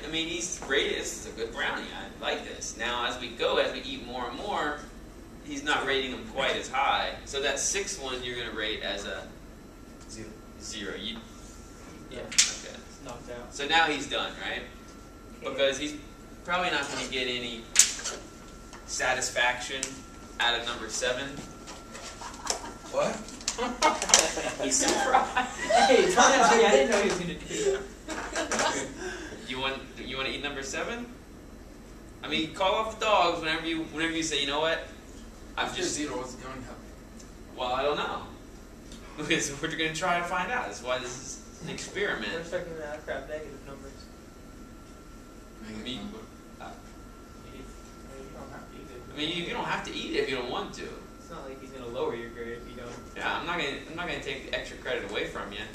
I mean, he's rated. This is a good brownie. I like this. Now, as we go, as we eat more and more, he's not rating them quite as high. So that sixth one, you're going to rate as a 0. Yeah. Okay. It's knocked out. So now he's done, right? Because he's probably not going to get any satisfaction out of number 7. What? He's surprised. Hey, don't ask me. I didn't know he was going to do that. You want to eat number 7? I mean, call off the dogs whenever you say, you know what? I'm just 0. What's going to happen? Well, I don't know. Because we're going to try to find out. That's why this is an experiment. We're expecting to crap negative numbers. Negative number. You don't have to eat it. I mean, you don't have to eat it if you don't want to. It's not like he's going to lower your grade if you don't. Yeah, I'm not gonna take the extra credit away from you.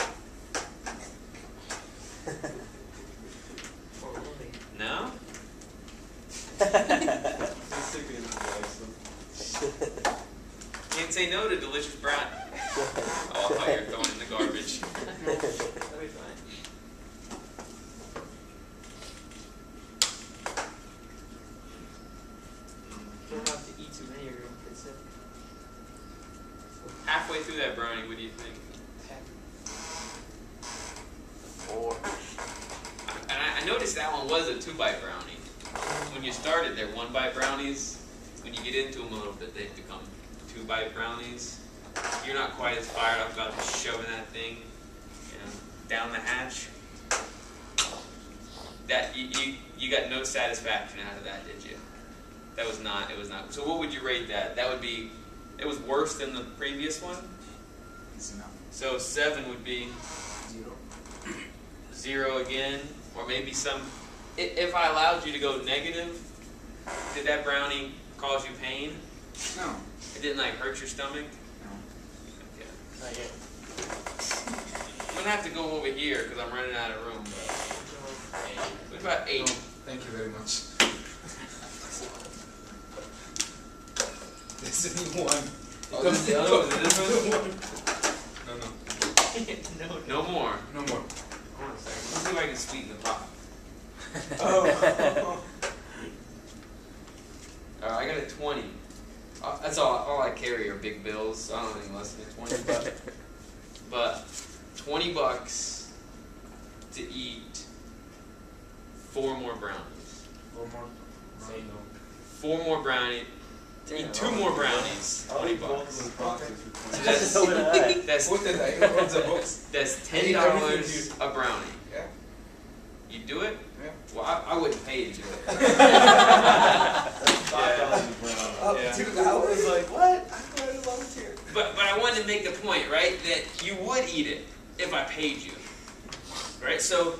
Or only. No? Can't say no to delicious brat. Oh, I thought you were throwing it in the garbage. That'll be fine. You don't have to eat too many or you're going to get sick. Halfway through that brownie, what do you think? 4. And I noticed that one was a 2-bite brownie. When you started, they're 1-bite brownies. When you get into them a little bit, they've become 2-bite brownies. You're not quite as fired up about shoving that thing, down the hatch. That you got no satisfaction out of that, did you? That was not. It was not. So what would you rate that? That would be. It was worse than the previous one. It's enough. So 7 would be 0. 0 again, or maybe some. If I allowed you to go negative, did that brownie cause you pain? No. It didn't like hurt your stomach? No. Okay. Not yet. I'm gonna have to go over here because I'm running out of room. What about 8? No, thank you very much. There's only 1. Oh, this is the other one. This one? No. No more. No more. Hold on a second. Let's see if I can sweeten the pot. Oh. I got a 20. That's all I carry are big bills. So I don't have anything less than 20 bucks. But $20 to eat 4 more brownies. 4 more. Say no. 4 more brownies. To eat 2 more brownies. $20. Okay. So that's What did I wrote the books? that's I need everything $10 a brownie. Yeah. You do it? Yeah. Well, I wouldn't pay you to do it. Up Yeah. 2 hours? Like what? I thought I volunteered. But I wanted to make the point, right, that you would eat it if I paid you. Right? So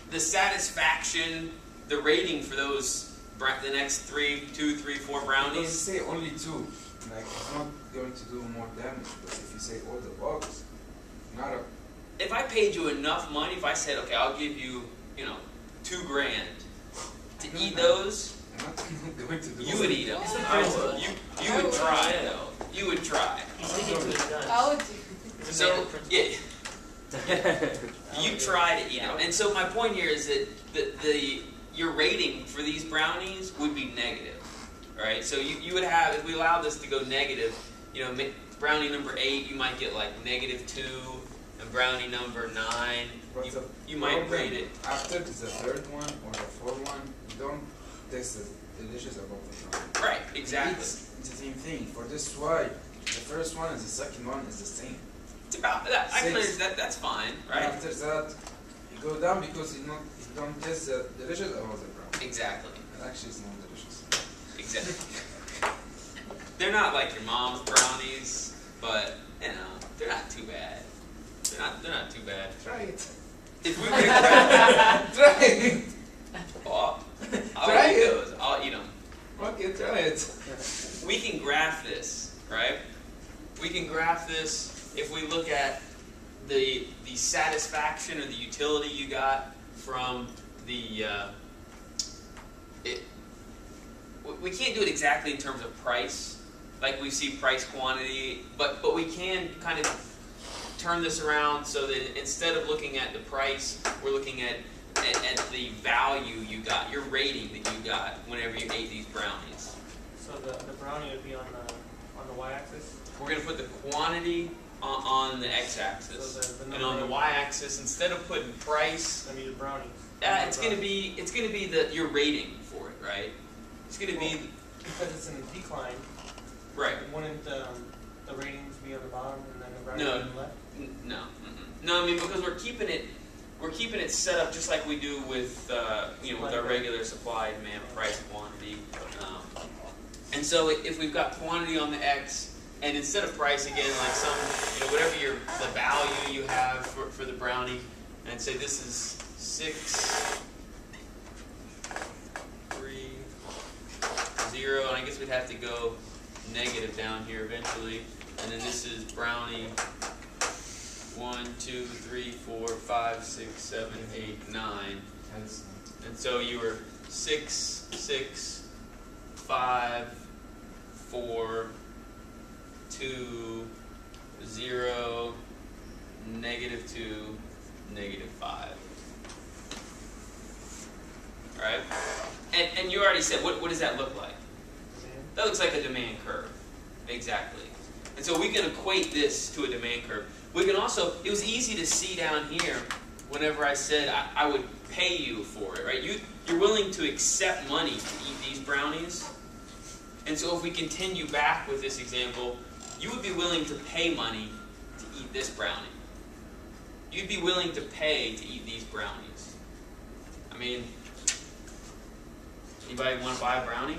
the satisfaction, the rating for those the next 2, 3, 4 Because brownies. you say only 2, like it's not going to do more damage. But if you say all the bugs, not a. If I paid you enough money, if I said, okay, I'll give you, $2 grand to eat those, I'm not going to do. you would eat them. It's the I principle. would. You would try though. You would try. He's sticking to his guns. I would do. So yeah, you try to eat them. And so my point here is that your rating for these brownies would be negative, right? So you would have, if we allow this to go negative, brownie number 8, you might get like -2, and brownie number 9, you might rate it. After the 3rd one or the 4th one, you don't taste the delicious above the brownie. Right, exactly. It's the same thing. For this why, the first one and the second one is the same. It's about that. I can 6. understand that's fine, right? After that, you go down because you don't taste the delicious above the brownie. Exactly. And actually, it's not delicious. Exactly. They're not like your mom's brownies, but they're not too bad. They're not too bad. Try it. If we were to Try it. I'll Try eat it. those. I'll eat them. Okay, try it. We can graph this, right? We can graph this if we look at the satisfaction or the utility you got from the. We can't do it exactly in terms of price, like we see price quantity, but we can kind of turn this around so that instead of looking at the price, we're looking at at the value you got, your rating that you got whenever you ate these brownies. So the brownie would be on the y-axis? We're going to put the quantity on the x-axis. So the and on the y-axis, instead of putting price, I mean the brownies. it's going to be your rating for it, right? It's going to be because it's in a decline. Right. Wouldn't the ratings be on the bottom and then the brownie on the left? No. No, I mean because we're keeping it set up just like we do with with our regular supply, demand, price, quantity. And so if we've got quantity on the x, and instead of price again, like some whatever the value you have for the brownie, and say this is 6, 3, 0, and I guess we'd have to go negative down here eventually, and then this is brownie 1, 2, 3, 4, 5, 6, 7, 8, 9, and so you were 6, 6, 5, 4, 2, 0, negative 2, negative 5. Alright? And you already said, what does that look like? That looks like a demand curve. Exactly. And so we can equate this to a demand curve. We can also, it was easy to see down here whenever I said I would pay you for it, right? You're willing to accept money to eat these brownies. And so if we continue back with this example, you would be willing to pay money to eat this brownie. You'd be willing to pay to eat these brownies. I mean, anybody want to buy a brownie?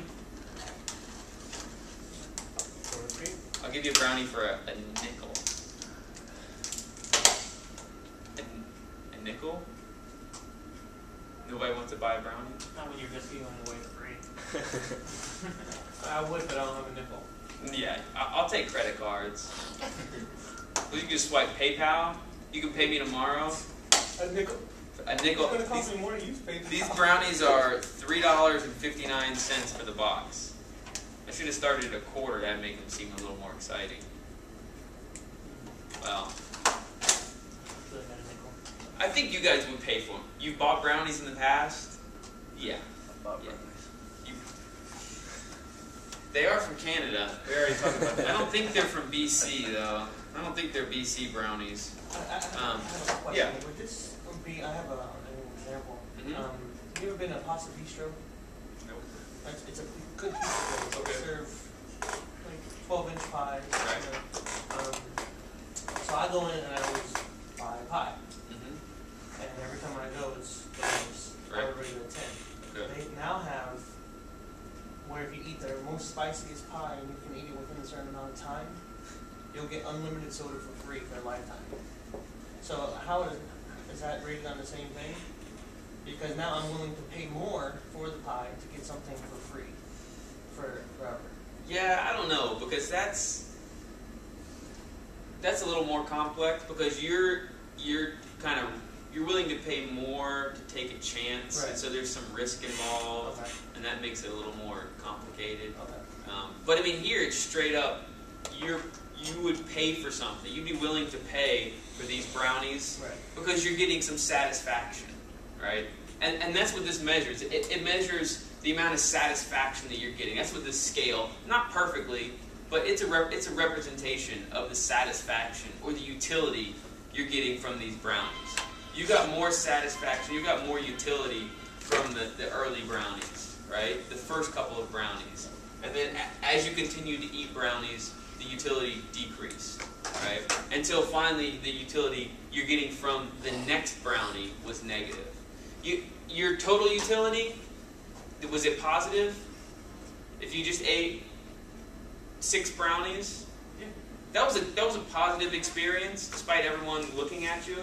I'll give you a brownie for a nickel. A nickel? Nobody wants to buy a brownie? Not when you're just giving away free. I would, but I don't have a nickel. Yeah, I'll take credit cards. You can just swipe PayPal. You can pay me tomorrow. A nickel? A nickel. It's going to cost me more to use PayPal. These brownies are $3.59 for the box. I should have started at a quarter. That'd make them seem a little more exciting. Well, I think you guys would pay for them. You've bought brownies in the past? Yeah. I bought brownies. They are from Canada. We already talked about that. I don't think they're from BC, though. I don't think they're BC brownies. I have a question. Yeah. Would this be, I have an example. Mm-hmm. Have you ever been to Pasta Bistro? Nope. It's a good pizza place. Okay. They serve like 12-inch pies. Right. So I go in and I always buy a pie. Mm-hmm. And every time I go, it's Right. everybody to attend. Okay. They now have where if you eat their most spiciest pie and you can eat it within a certain amount of time, you'll get unlimited soda for free for a lifetime. So how is that rated on the same thing? Because now I'm willing to pay more for the pie to get something for free for forever. Yeah, I don't know, because that's a little more complex, because you're willing to pay more to take a chance, Right. and so there's some risk involved, Okay. and that makes it a little more complicated. Okay. But I mean, here it's straight up. You would pay for something. You'd be willing to pay for these brownies, Right. because you're getting some satisfaction, right? And that's what this measures. It measures the amount of satisfaction that you're getting. That's what this scale, not perfectly, but it's a representation of the satisfaction or the utility you're getting from these brownies. You got more satisfaction, you got more utility from the early brownies, right? The first couple of brownies. And then as you continue to eat brownies, the utility decreased, right? Until finally the utility you're getting from the next brownie was negative. Your total utility, was it positive? If you just ate 6 brownies? Yeah. That was a positive experience, despite everyone looking at you.